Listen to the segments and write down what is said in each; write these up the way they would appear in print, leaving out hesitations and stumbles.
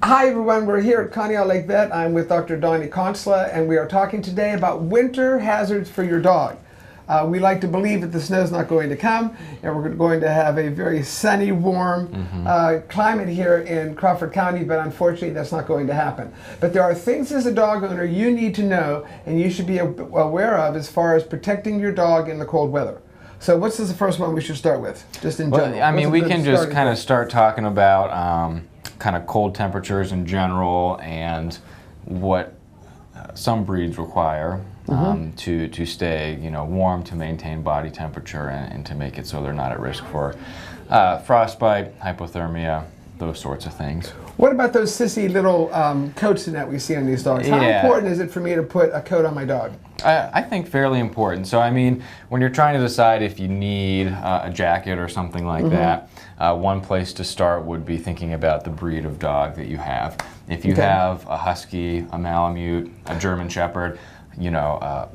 Hi everyone, we're here at Conneaut Lake Vet. I'm with Dr. Donnie Consla, and we are talking today about winter hazards for your dog. We like to believe that the snow's not going to come, and we're going to have a very sunny, warm climate here in Crawford County, but unfortunately that's not going to happen. But there are things as a dog owner you need to know and you should be aware of as far as protecting your dog in the cold weather. So what's the first one we should start with, just in general? Well, I mean, we can just kind of start talking about kind of cold temperatures in general and what some breeds require to stay, warm, to maintain body temperature and to make it so they're not at risk for frostbite, hypothermia, those sorts of things. What about those sissy little coats that we see on these dogs? How important is it for me to put a coat on my dog? I think fairly important. So I mean, when you're trying to decide if you need a jacket or something like that, one place to start would be thinking about the breed of dog that you have. If you have a Husky, a Malamute, a German Shepherd,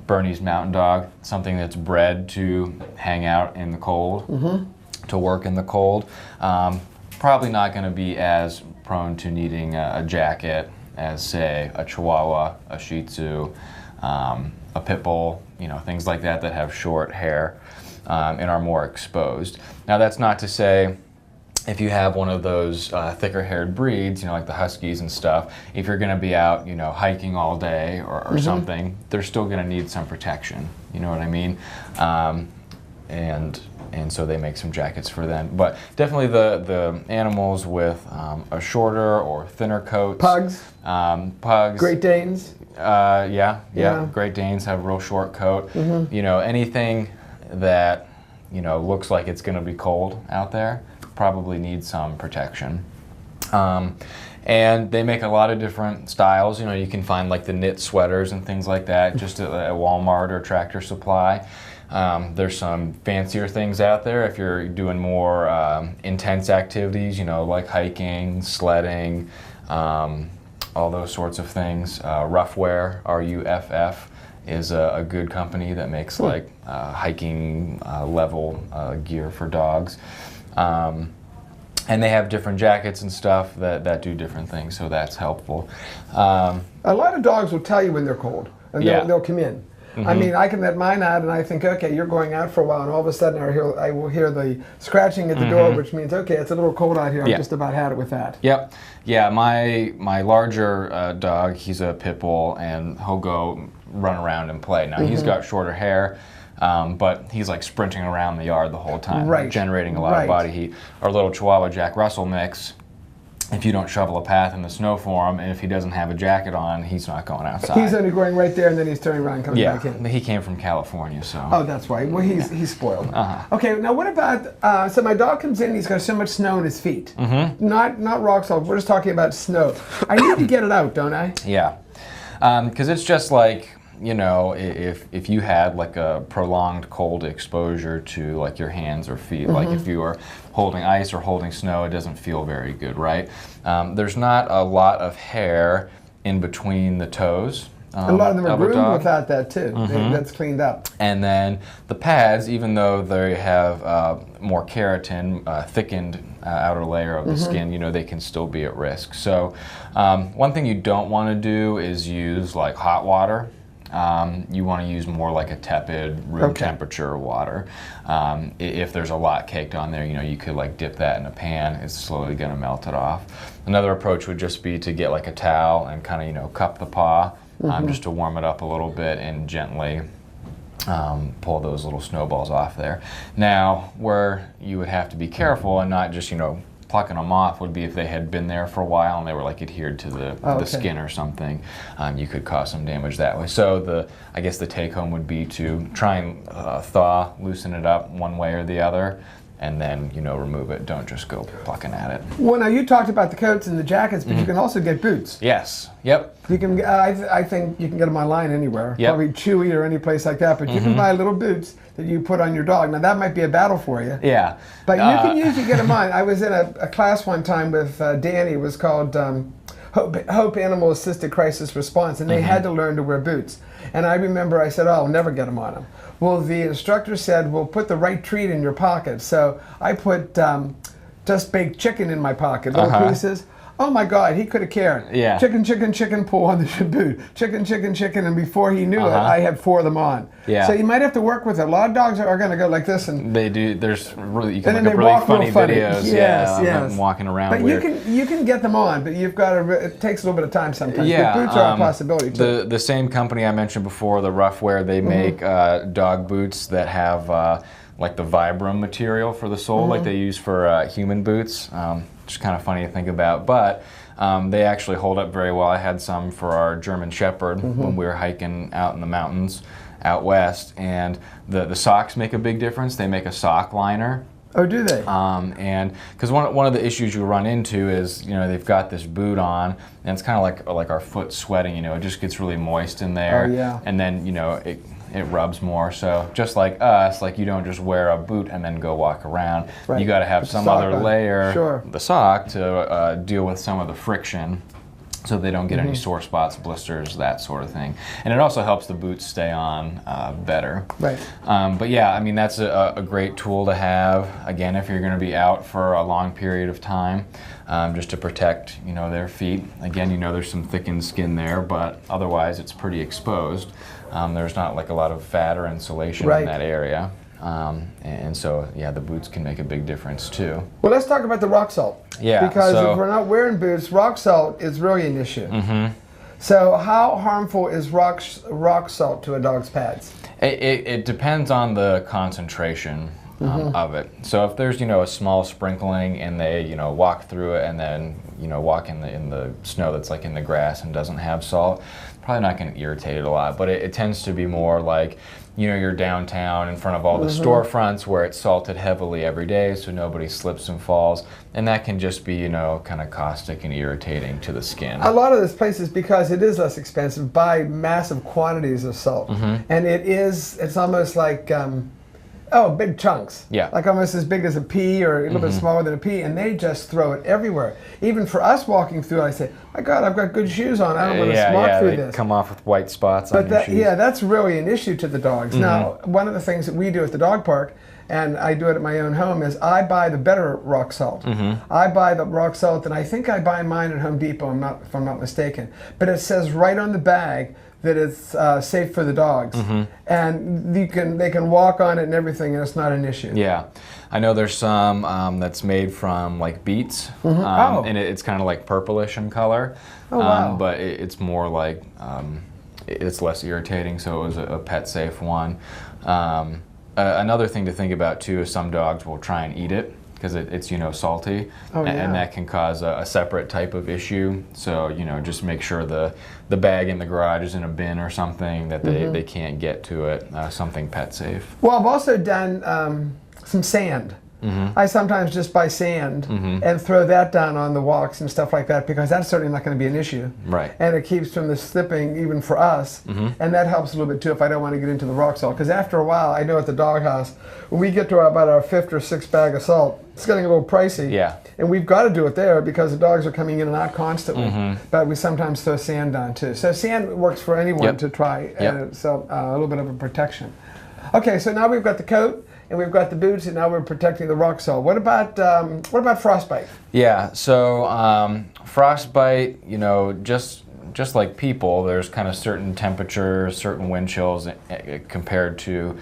Bernese Mountain Dog, something that's bred to hang out in the cold, to work in the cold, probably not going to be as prone to needing a jacket as, say, a Chihuahua, a Shih Tzu, a Pit Bull, things like that that have short hair and are more exposed. Now that's not to say if you have one of those thicker haired breeds, like the Huskies and stuff, if you're going to be out, hiking all day or something, they're still going to need some protection. You know what I mean? And so they make some jackets for them. But definitely the animals with a shorter or thinner coat. Pugs. Pugs. Great Danes. Yeah. Great Danes have a real short coat. Anything that looks like it's going to be cold out there probably needs some protection. And they make a lot of different styles. You can find like the knit sweaters and things like that just at Walmart or Tractor Supply. There's some fancier things out there if you're doing more intense activities, like hiking, sledding, all those sorts of things. Roughwear, RUFF, is a good company that makes like hiking level gear for dogs. And they have different jackets and stuff that do different things, so that's helpful. A lot of dogs will tell you when they're cold, and they'll come in. I mean, I can let mine out, and I think, okay, you're going out for a while, and all of a sudden I will hear the scratching at the door, which means, okay, it's a little cold out here. I've just about had it with that. Yep. Yeah, my larger dog, he's a Pit Bull, and he'll go run around and play. Now, he's got shorter hair, but he's like sprinting around the yard the whole time, generating a lot of body heat. Our little Chihuahua Jack Russell mix, if you don't shovel a path in the snow for him, and if he doesn't have a jacket on, he's not going outside. He's only going right there, and then he's turning around and coming back in. He came from California, so. Oh, that's why. Well, he's spoiled. Okay, now what about, so my dog comes in, he's got so much snow on his feet. Not rock salt, we're just talking about snow. I need to get it out, don't I? Yeah, because it's just like, if you had like a prolonged cold exposure to like your hands or feet, like if you were holding ice or holding snow, it doesn't feel very good, right? There's not a lot of hair in between the toes. A lot of them are groomed without that too. That's cleaned up. And then the pads, even though they have more keratin, thickened outer layer of the skin, they can still be at risk. So one thing you don't want to do is use like hot water. You want to use more like a tepid room temperature water. If there's a lot caked on there, you could like dip that in a pan. It's slowly going to melt it off. Another approach would just be to get like a towel and kind of cup the paw just to warm it up a little bit and gently pull those little snowballs off there. Now, where you would have to be careful and not just plucking them off would be if they had been there for a while and they were like adhered to the skin or something. You could cause some damage that way. So I guess the take home would be to try and thaw, loosen it up one way or the other, and then remove it. Don't just go plucking at it. Well, now you talked about the coats and the jackets, but you can also get boots. Yes. Yep. You can. I think you can get them online anywhere. Probably Chewy or any place like that. But you can buy little boots that you put on your dog. Now that might be a battle for you. Yeah. But you can usually get them on. I was in a class one time with Danny. It was called Hope Animal Assisted Crisis Response, and they had to learn to wear boots. And I remember I said, oh, I'll never get them on them. Well, the instructor said, well, put the right treat in your pocket. So I put just baked chicken in my pocket, little pieces. Oh my God, he could have cared. Yeah. Chicken, chicken, chicken, pull on the boot. Chicken, chicken, chicken, and before he knew it, I had 4 of them on. Yeah. So you might have to work with it. A lot of dogs are going to go like this, and they do. There's really, you can and look then up they really walk funny real funny. videos. Yes, yeah, yes. of them walking around. But weird. you can get them on, but you've got to. It takes a little bit of time sometimes. Yeah, but boots are a possibility too. The same company I mentioned before, the Roughwear, they make dog boots that have like the Vibram material for the sole, like they use for human boots. Just kind of funny to think about, but they actually hold up very well. I had some for our German Shepherd when we were hiking out in the mountains out west, and the socks make a big difference. They make a sock liner. Oh, do they? And because one of the issues you run into is, you know, they've got this boot on, and it's kind of like our foot sweating. You know, it just gets really moist in there. Oh, yeah. And then, you know, it rubs more. So just like us, like you don't just wear a boot and then go walk around. Right. You got to have With some sock other on. layer, Sure. the sock, to deal with some of the friction, so they don't get any sore spots, blisters, that sort of thing. And it also helps the boots stay on better. Right. But yeah, I mean, that's a great tool to have, again, if you're going to be out for a long period of time, just to protect, you know, their feet. Again, you know, there's some thickened skin there, but otherwise it's pretty exposed. There's not like a lot of fat or insulation in that area. And so, yeah, the boots can make a big difference too. Well, let's talk about the rock salt. Yeah. Because so, if we're not wearing boots, rock salt is really an issue. So how harmful is rock salt to a dog's pads? it depends on the concentration of it. So if there's, you know, a small sprinkling and they, you know, walk through it and then, you know, walk in the snow that's like in the grass and doesn't have salt, probably not going to irritate it a lot. But it tends to be more like, you know, you're downtown in front of all the storefronts where it's salted heavily every day so nobody slips and falls. And that can just be, you know, kind of caustic and irritating to the skin. A lot of those places, because it is less expensive, buy massive quantities of salt. And it's almost like, big chunks. Yeah. Like almost as big as a pea or a little bit smaller than a pea, and they just throw it everywhere. Even for us walking through, I say, my God, I've got good shoes on. I don't want to walk through they this. come off with white spots on your shoes. Yeah, that's really an issue to the dogs. Now, one of the things that we do at the dog park, and I do it at my own home, is I buy the better rock salt. I buy the rock salt, and I think I buy mine at Home Depot, if I'm not mistaken. But it says right on the bag that it's safe for the dogs, and they can walk on it and everything, and it's not an issue. Yeah, I know there's some that's made from like beets, and it's kind of like purplish in color. Oh, wow. But it's more like it's less irritating, so it was a pet safe one. Another thing to think about too is some dogs will try and eat it because it's, you know, salty, and that can cause a separate type of issue. So, you know, just make sure the bag in the garage is in a bin or something that they can't get to it, something pet safe. Well, I've also done some sand. I sometimes just buy sand and throw that down on the walks and stuff like that, because that's certainly not going to be an issue. Right. And it keeps from the slipping even for us. And that helps a little bit too if I don't want to get into the rock salt. Because after a while, I know at the doghouse, when we get to about our 5th or 6th bag of salt, it's getting a little pricey. Yeah. And we've got to do it there because the dogs are coming in and out constantly. But we sometimes throw sand on too. So sand works for anyone to try. So a little bit of a protection. Okay, so now we've got the coat, and we've got the boots, and now we're protecting the rock salt. What about frostbite? Yeah, so frostbite, you know, just like people, there's kind of certain temperatures, certain wind chills compared to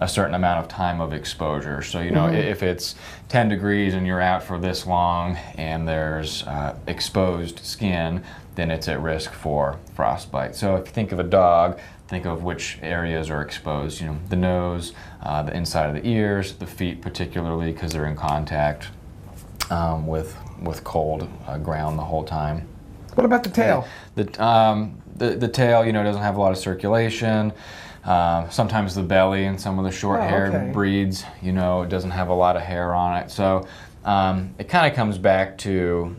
a certain amount of time of exposure. So, you know, if it's 10 degrees and you're out for this long and there's exposed skin, then it's at risk for frostbite. So if you think of a dog, think of which areas are exposed, you know, the nose, the inside of the ears, the feet particularly, because they're in contact with cold ground the whole time. What about the tail? The tail, you know, doesn't have a lot of circulation. Sometimes the belly and some of the short hair breeds, you know, it doesn't have a lot of hair on it. So it kind of comes back to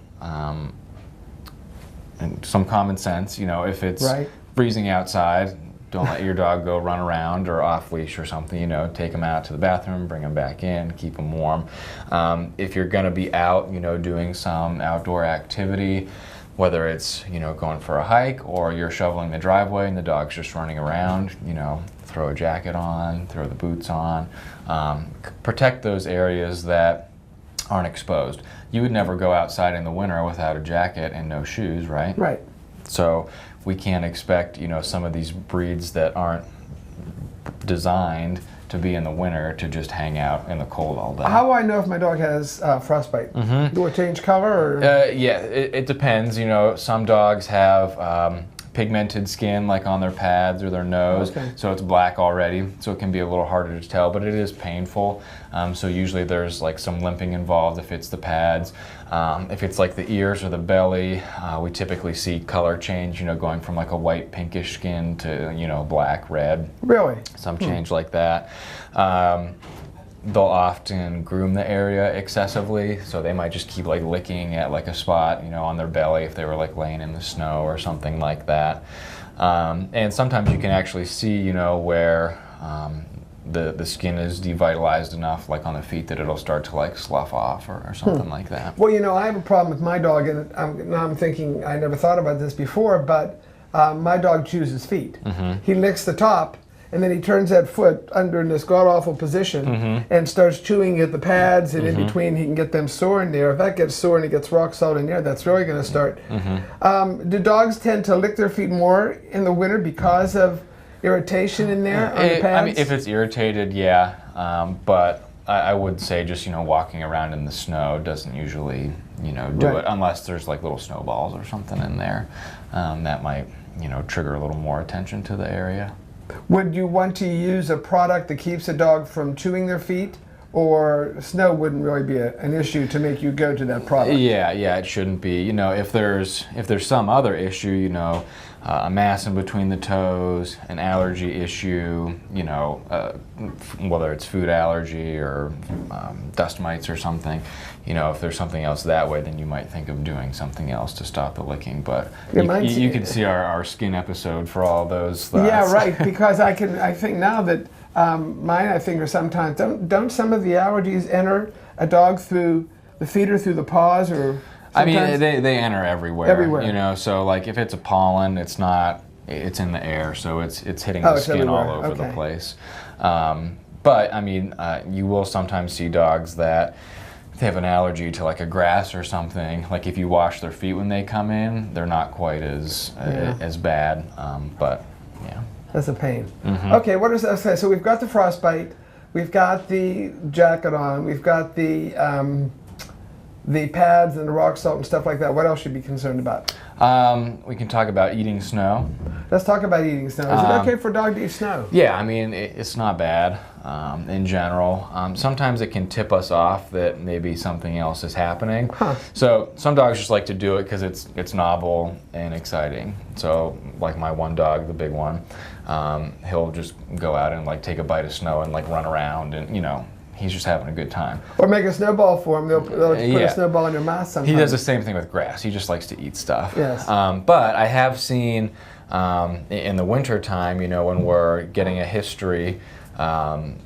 some common sense, you know, if it's freezing outside, don't let your dog go run around or off leash or something, you know, take them out to the bathroom, bring them back in, keep them warm. If you're going to be out, you know, doing some outdoor activity, whether it's, you know, going for a hike or you're shoveling the driveway and the dog's just running around, you know, throw a jacket on, throw the boots on, protect those areas that aren't exposed. You would never go outside in the winter without a jacket and no shoes, right? Right. So we can't expect, some of these breeds that aren't designed to be in the winter to just hang out in the cold all day. How do I know if my dog has frostbite? Do I change color? Or? Yeah, it depends. Some dogs have pigmented skin, like on their pads or their nose, so it's black already, so it can be a little harder to tell, but it is painful. So usually there's like some limping involved if it's the pads. If it's like the ears or the belly, we typically see color change, going from like a white pinkish skin to, black, red. Really? Some change like that. They'll often groom the area excessively, so they might just keep like licking at like a spot, on their belly if they were like laying in the snow or something like that. And sometimes you can actually see, where the skin is devitalized enough, like on the feet, that it'll start to like slough off or something like that. Well, I have a problem with my dog, and now I'm thinking, I never thought about this before, but my dog chews his feet. He licks the top, and then he turns that foot under in this god-awful position and starts chewing at the pads, and in between he can get them sore in there. If that gets sore and it gets rock salt in there, that's really going to start. Do dogs tend to lick their feet more in the winter because of irritation in there on the pads? I mean, if it's irritated, yeah, but I would say just, walking around in the snow doesn't usually, do it, unless there's like little snowballs or something in there. That might, trigger a little more attention to the area. Would you want to use a product that keeps a dog from chewing their feet, or snow wouldn't really be an issue to make you go to that product? Yeah, it shouldn't be. If there's some other issue, a mass in between the toes, an allergy issue, whether it's food allergy or dust mites or something, if there's something else that way, then you might think of doing something else to stop the licking. But you can see our skin episode for all those thoughts. Yeah, right. Because I think now that mine, I think, are sometimes don't some of the allergies enter a dog through the feet or through the paws, or? I mean, they enter everywhere. Everywhere. So like if it's a pollen, it's in the air, so it's hitting the skin everywhere. all over the place. But I mean, you will sometimes see dogs that they have an allergy to like a grass or something. Like if you wash their feet when they come in, they're not quite as bad. But yeah, that's a pain. Okay, what is that? Okay, so we've got the frostbite, we've got the jacket on, we've got the pads and the rock salt and stuff like that. What else should you be concerned about? We can talk about eating snow. Let's talk about eating snow. Is it okay for a dog to eat snow? Yeah, I mean, it's not bad in general. Sometimes it can tip us off that maybe something else is happening. So some dogs just like to do it because it's novel and exciting. So like my one dog, the big one, he'll just go out and like take a bite of snow and like run around, and he's just having a good time. Or make a snowball for him. They'll put a snowball in your mouth sometimes. He does the same thing with grass. He just likes to eat stuff. Yes. But I have seen in the winter time, when we're getting a history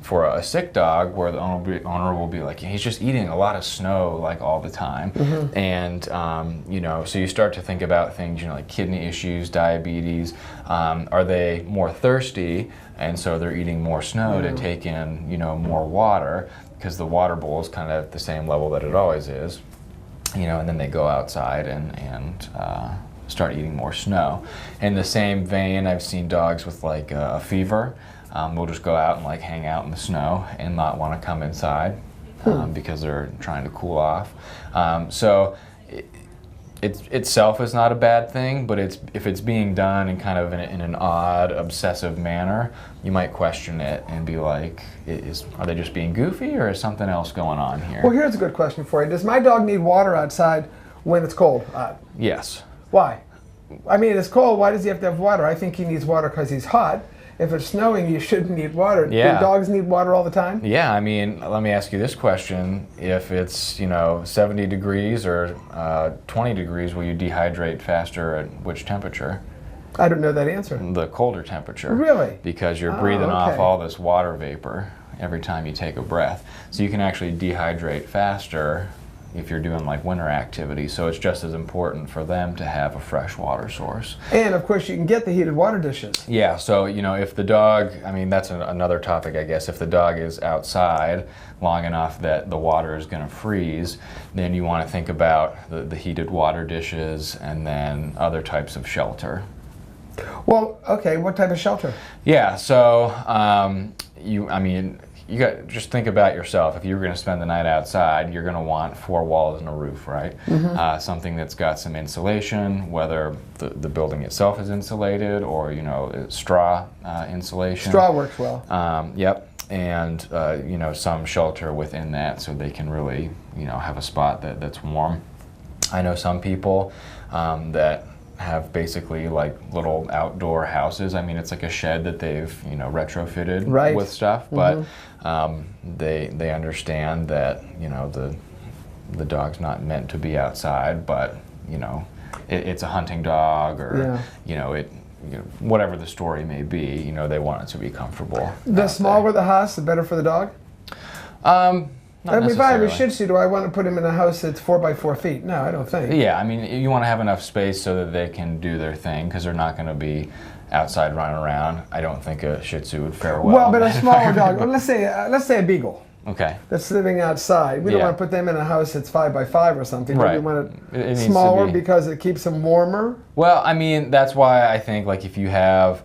for a sick dog, where the owner will be like, he's just eating a lot of snow like all the time. And so you start to think about things, like kidney issues, diabetes. Are they more thirsty, and so they're eating more snow to take in more water, because the water bowl is kind of at the same level that it always is, and then they go outside and start eating more snow. In the same vein, I've seen dogs with like a fever. We'll just go out and like hang out in the snow and not want to come inside because they're trying to cool off. So it itself is not a bad thing, but if it's being done in kind of in an odd, obsessive manner, you might question it and be like, are they just being goofy, or is something else going on here? Well, here's a good question for you. Does my dog need water outside when it's cold? Yes. Why? I mean, it's cold. Why does he have to have water? I think he needs water because he's hot. If it's snowing, you shouldn't need water. Yeah. Do dogs need water all the time? Yeah, I mean, let me ask you this question. If it's, 70 degrees or 20 degrees, will you dehydrate faster at which temperature? I don't know that answer. The colder temperature. Really? Because you're breathing off all this water vapor every time you take a breath. So you can actually dehydrate faster, if you're doing like winter activities. So it's just as important for them to have a fresh water source. And of course you can get the heated water dishes. Yeah, so if the dog, I mean that's another topic, I guess. If the dog is outside long enough that the water is going to freeze, then you want to think about the heated water dishes and then other types of shelter. Well, okay, what type of shelter? Yeah, so you got just think about yourself. If you were going to spend the night outside, you're going to want 4 walls and a roof, right? Something that's got some insulation, whether the building itself is insulated or straw insulation. Straw works well. Yep, and some shelter within that, so they can really have a spot that's warm. I know some people that have basically like little outdoor houses. I mean, it's like a shed that they've retrofitted with stuff, but they understand that the dog's not meant to be outside, but it's a hunting dog, or whatever the story may be. They want it to be comfortable. The smaller the house, the better for the dog. Not if I have a necessarily. Shih Tzu, do I want to put him in a house that's 4 by 4 feet? No, I don't think. Yeah, I mean, you want to have enough space so that they can do their thing, because they're not going to be outside running around. I don't think a Shih Tzu would fare well. Well, but a smaller dog, well, let's say a Beagle. Okay. That's living outside. We don't want to put them in a house that's 5 by 5 or something. Right. We want It it needs smaller to be. because it keeps them warmer. Well, I mean, that's why I think like if you have,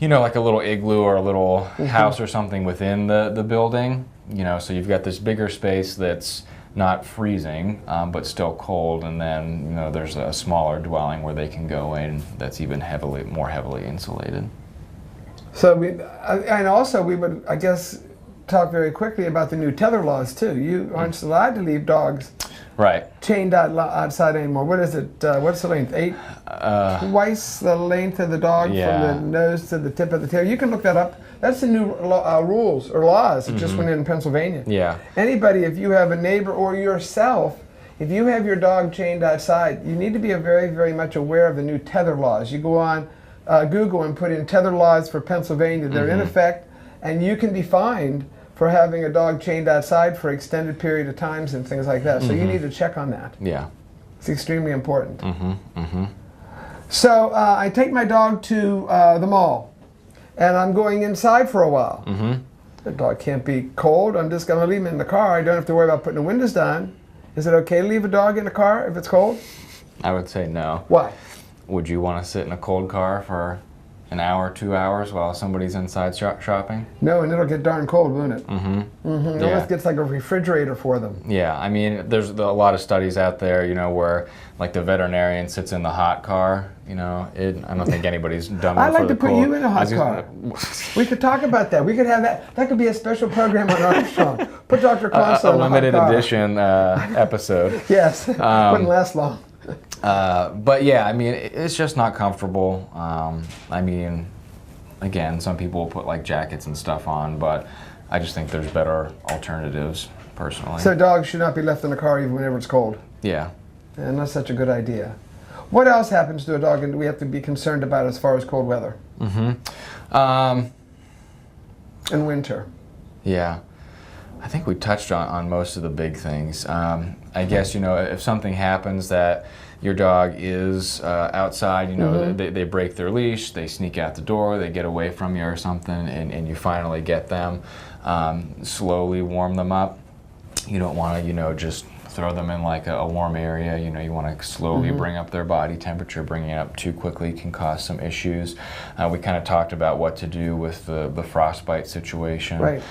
like a little igloo or a little house or something within the building, so you've got this bigger space that's not freezing, but still cold, and then there's a smaller dwelling where they can go in that's even more heavily insulated. So and also we would, I guess, talk very quickly about the new tether laws too. You aren't allowed to leave dogs chained outside anymore. What is it? What's the length? 8? Twice the length of the dog from the nose to the tip of the tail. You can look that up. That's the new rules or laws that just went in Pennsylvania. Yeah. Anybody, if you have a neighbor or yourself, if you have your dog chained outside, you need to be very, very much aware of the new tether laws. You go on Google and put in tether laws for Pennsylvania. They're in effect, and you can be fined for having a dog chained outside for extended period of times and things like that. So you need to check on that. Yeah. It's extremely important. So I take my dog to the mall, and I'm going inside for a while. The dog can't be cold. I'm just going to leave him in the car. I don't have to worry about putting the windows down. Is it okay to leave a dog in the car if it's cold? I would say no. Why? Would you want to sit in a cold car for an hour, 2 hours while somebody's inside shopping? No, and it'll get darn cold, won't it? It Yeah. almost gets like a refrigerator for them. Yeah, I mean, there's a lot of studies out there, where like the veterinarian sits in the hot car. I don't think anybody's done that. I'd like for to the put cold. you in a hot car. We could talk about that. We could have that. That could be a special program on Armstrong. Put Dr. Consla a in a limited hot car. edition episode. Yes, wouldn't last long. But yeah, I mean, it's just not comfortable. I mean, again, some people will put like jackets and stuff on, but I just think there's better alternatives, personally. So dogs should not be left in the car even whenever it's cold. Yeah. And that's such a good idea. What else happens to a dog and we have to be concerned about as far as cold weather? And winter. Yeah. I think we touched on most of the big things. I guess, if something happens that your dog is outside, they break their leash, they sneak out the door, they get away from you or something, and you finally get them, slowly warm them up. You don't want to, just throw them in like a warm area. You want to slowly bring up their body temperature. Bringing it up too quickly can cause some issues. We kind of talked about what to do with the frostbite situation. Right.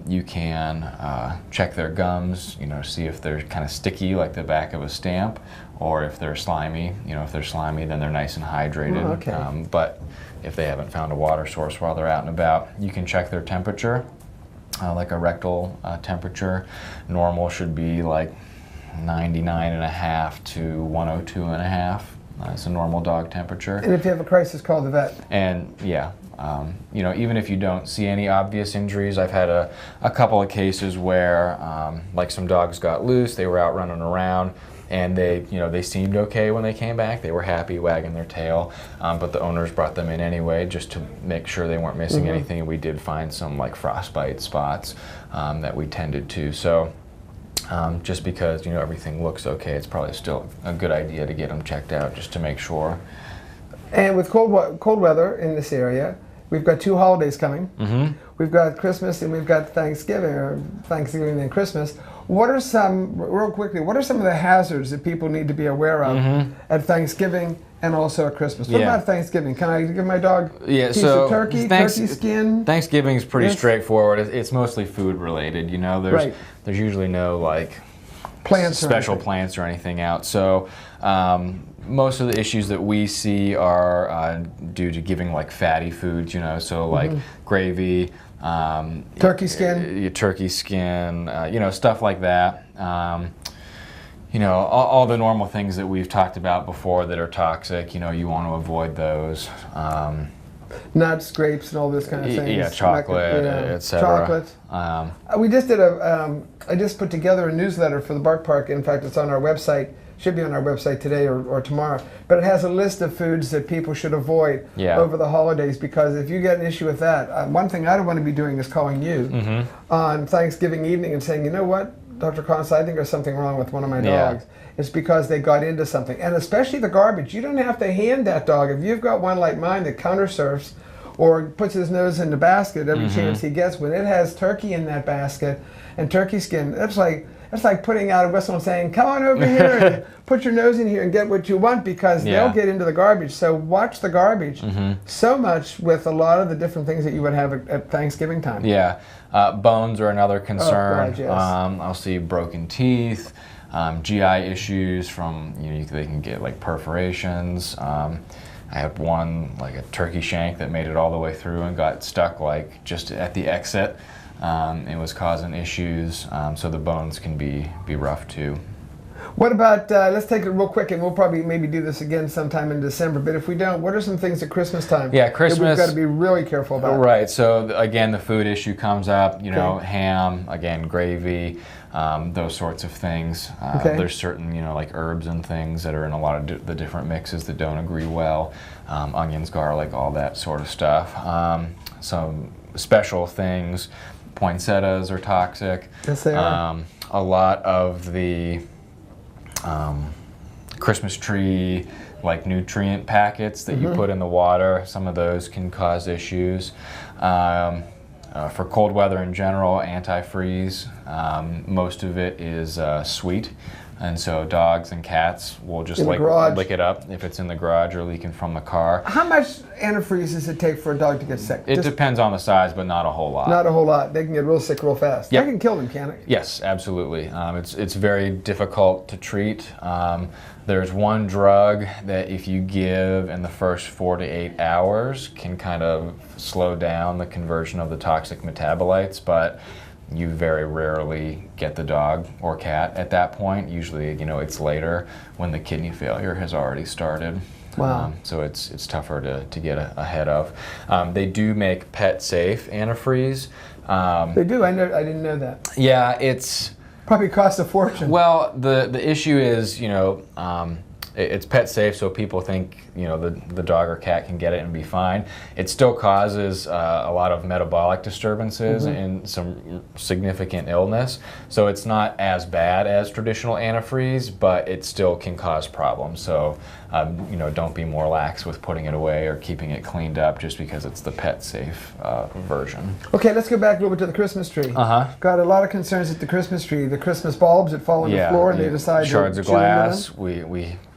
You can check their gums, see if they're kind of sticky like the back of a stamp, or if they're slimy. If they're slimy, then they're nice and hydrated. Oh, okay. But if they haven't found a water source while they're out and about, you can check their temperature, like a rectal temperature. Normal should be like 99.5 to 102.5. It's a normal dog temperature. And if you have a crisis, call the vet. And yeah, even if you don't see any obvious injuries, I've had a couple of cases where like some dogs got loose, they were out running around, and they seemed okay when they came back. They were happy, wagging their tail, but the owners brought them in anyway just to make sure they weren't missing anything. We did find some like frostbite spots that we tended to. So just because everything looks okay, it's probably still a good idea to get them checked out just to make sure. And with cold weather in this area, we've got 2 holidays coming. Mm-hmm. We've got Christmas and we've got Thanksgiving and Christmas. What are some of the hazards that people need to be aware of at Thanksgiving and also at Christmas? What about Thanksgiving? Can I give my dog a piece of turkey, turkey skin? Thanksgiving is pretty straightforward. It's mostly food related. There's usually no special plants or anything out. So most of the issues that we see are due to giving fatty foods. Gravy. Turkey skin, stuff like that. All the normal things that we've talked about before that are toxic. You want to avoid those. Nuts, grapes, and all this kind of things. Yeah, chocolate, etc. Chocolate. I just put together a newsletter for the Bark Park. In fact, it's on our website. Should be on our website today or tomorrow, but it has a list of foods that people should avoid over the holidays, because if you get an issue with that, one thing I don't want to be doing is calling you on Thanksgiving evening and saying, you know what, Dr. Consla, I think there's something wrong with one of my dogs. It's because they got into something, and especially the garbage. You don't have to hand that dog. If you've got one like mine that counter-surfs or puts his nose in the basket every chance he gets, when it has turkey in that basket and turkey skin, it's like putting out a whistle and saying, come on over here and put your nose in here and get what you want, because they'll get into the garbage. So watch the garbage so much with a lot of the different things that you would have at Thanksgiving time. Yeah. Bones are another concern. Oh, God, yes. I'll see broken teeth, GI issues from, they can get perforations. I had one, a turkey shank that made it all the way through and got stuck just at the exit. It was causing issues, so the bones can be rough too. What about, let's take it real quick, and we'll probably maybe do this again sometime in December, but if we don't, what are some things at Christmas time? Yeah, Christmas. That we've got to be really careful about? Right, so again, the food issue comes up, ham, again, gravy, those sorts of things. There's certain, herbs and things that are in a lot of the different mixes that don't agree well. Onions, garlic, all that sort of stuff. Some special things. Poinsettias are toxic. Yes, they are. A lot of the Christmas tree nutrient packets that you put in the water, some of those can cause issues. For cold weather in general, antifreeze, most of it is sweet. And so dogs and cats will just lick it up if it's in the garage or leaking from the car. How much antifreeze does it take for a dog to get sick? It depends on the size, but not a whole lot. Not a whole lot. They can get real sick real fast. Yep. That can kill them, can't it? Yes, absolutely. It's very difficult to treat. There's one drug that if you give in the first 4 to 8 hours can kind of slow down the conversion of the toxic metabolites, but you very rarely get the dog or cat at that point. Usually, it's later when the kidney failure has already started. Wow. So it's tougher to get ahead of. They do make pet-safe antifreeze. They do? I didn't know that. Yeah, it's... Probably costs a fortune. Well, the issue is, it's pet safe, so people think the dog or cat can get it and be fine. It still causes a lot of metabolic disturbances and some significant illness. So it's not as bad as traditional antifreeze, but it still can cause problems. So don't be more lax with putting it away or keeping it cleaned up just because it's the pet safe version. Okay, let's go back a little bit to the Christmas tree. Got a lot of concerns at the Christmas tree. The Christmas bulbs that fall on the floor and they decide shards to of glass.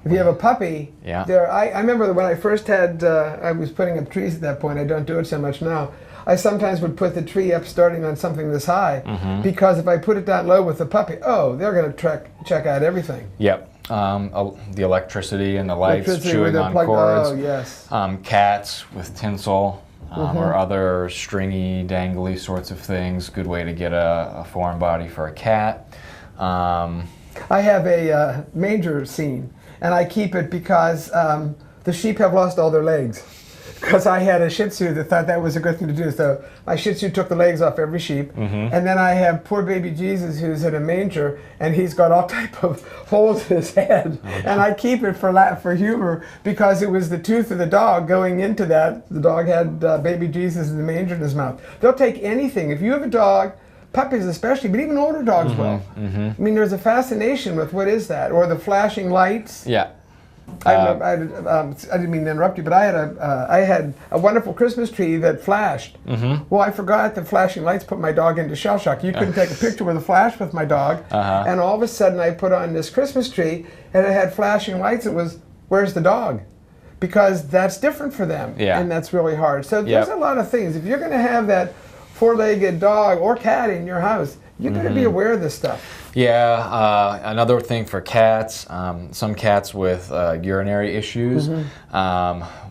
If you have a puppy, yeah. I remember when I first had, I was putting up trees at that point. I don't do it so much now. I sometimes would put the tree up starting on something this high because if I put it down low with the puppy, they're going to check out everything. Yep. The electricity and the lights chewing on cords. Oh, yes. Cats with tinsel or other stringy, dangly sorts of things. Good way to get a foreign body for a cat. I have a manger scene. And I keep it because the sheep have lost all their legs. Because I had a Shih Tzu that thought that was a good thing to do. So my Shih Tzu took the legs off every sheep. And then I have poor baby Jesus who's in a manger and he's got all type of holes in his head. And I keep it for humor because it was the tooth of the dog going into that. The dog had baby Jesus in the manger in his mouth. They'll take anything. If you have a dog puppies especially, but even older dogs will. I mean, there's a fascination with what is that, or the flashing lights. Yeah. I didn't mean to interrupt you, but I had a wonderful Christmas tree that flashed. Well, I forgot that flashing lights put my dog into shell shock. You couldn't take a picture with a flash with my dog, and all of a sudden I put on this Christmas tree, and it had flashing lights. It was, where's the dog? Because that's different for them, and that's really hard. So there's a lot of things. If you're going to have that four-legged dog or cat in your house, you got to be aware of this stuff. Yeah, another thing for cats, some cats with urinary issues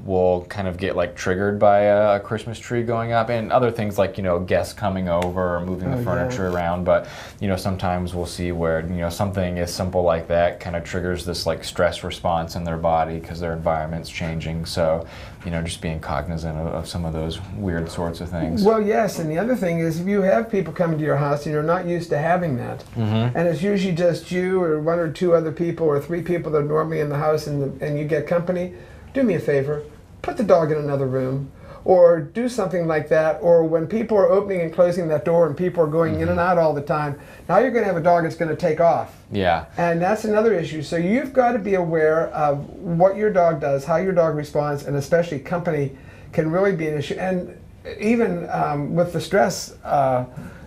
will kind of get like triggered by a Christmas tree going up, and other things like, you know, guests coming over or moving the furniture around. But, you know, sometimes we'll see where, you know, something as simple like that kind of triggers this like stress response in their body because their environment's changing. So, you know, just being cognizant of some of those weird sorts of things. Well, yes, and the other thing is if you have people coming to your house and you're not used to having that, and it's usually just you or one or two other people or three people that are normally in the house, and you get company, do me a favor, put the dog in another room, or do something like that. Or when people are opening and closing that door and people are going in and out all the time, now you're going to have a dog that's going to take off. Yeah. And that's another issue. So you've got to be aware of what your dog does, how your dog responds, and especially company can really be an issue. And even with the stress,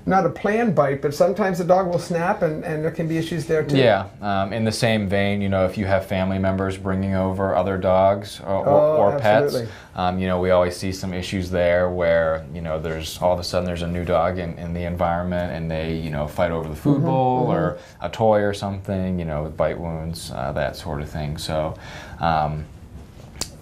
not a planned bite, but sometimes the dog will snap, and there can be issues there too. Yeah, in the same vein, you know, if you have family members bringing over other dogs or pets, you know, we always see some issues there where, you know, there's all of a sudden there's a new dog in the environment, and they, you know, fight over the food bowl or a toy or something, you know, with bite wounds, that sort of thing. So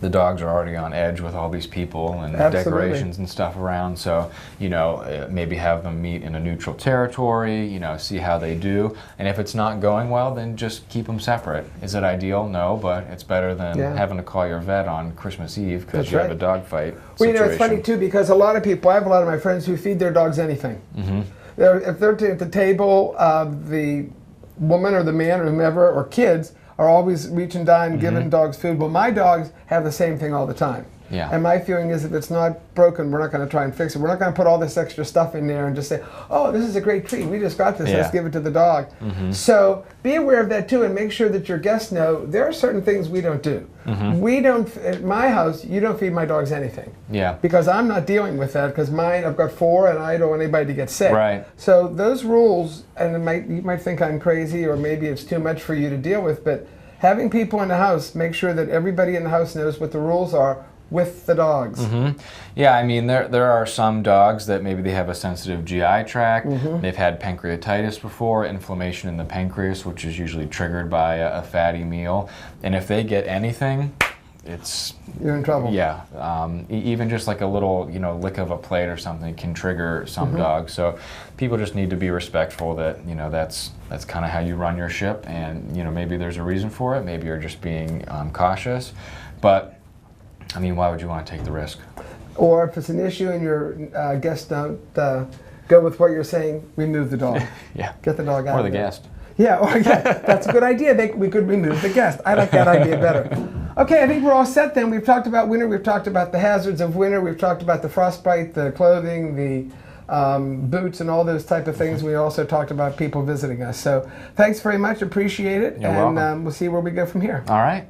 the dogs are already on edge with all these people and decorations and stuff around. So, you know, maybe have them meet in a neutral territory, you know, see how they do. And if it's not going well, then just keep them separate. Is it ideal? No, but it's better than having to call your vet on Christmas Eve because you have a dog fight situation. Well, you know, it's funny too, because a lot of people, I have a lot of my friends who feed their dogs anything. If they're at the table, the woman or the man or whomever or kids are always reaching down, giving dogs food. Well, my dogs have the same thing all the time. Yeah. And my feeling is if it's not broken, we're not going to try and fix it. We're not going to put all this extra stuff in there and just say, oh, this is a great treat. We just got this. Let's give it to the dog. So be aware of that too, and make sure that your guests know there are certain things we don't do. We don't, at my house, you don't feed my dogs anything. Yeah. Because I'm not dealing with that, because mine, I've got 4 and I don't want anybody to get sick. Right. So those rules, and you might think I'm crazy or maybe it's too much for you to deal with, but having people in the house, make sure that everybody in the house knows what the rules are with the dogs. Yeah, I mean, there are some dogs that maybe they have a sensitive GI tract. They've had pancreatitis before, inflammation in the pancreas, which is usually triggered by a fatty meal. And if they get anything, you're in trouble. Yeah, even just like a little, you know, lick of a plate or something can trigger some dogs. So people just need to be respectful that, you know, that's kind of how you run your ship, and, you know, maybe there's a reason for it. Maybe you're just being cautious, but I mean, why would you want to take the risk? Or if it's an issue and your guests don't go with what you're saying, remove the dog. Get the dog out. Or the guest. Yeah, that's a good idea. We could remove the guest. I like that idea better. Okay, I think we're all set then. We've talked about winter. We've talked about the hazards of winter. We've talked about the frostbite, the clothing, the boots, and all those type of things. We also talked about people visiting us. So thanks very much. Appreciate it. You're welcome. We'll see where we go from here. All right.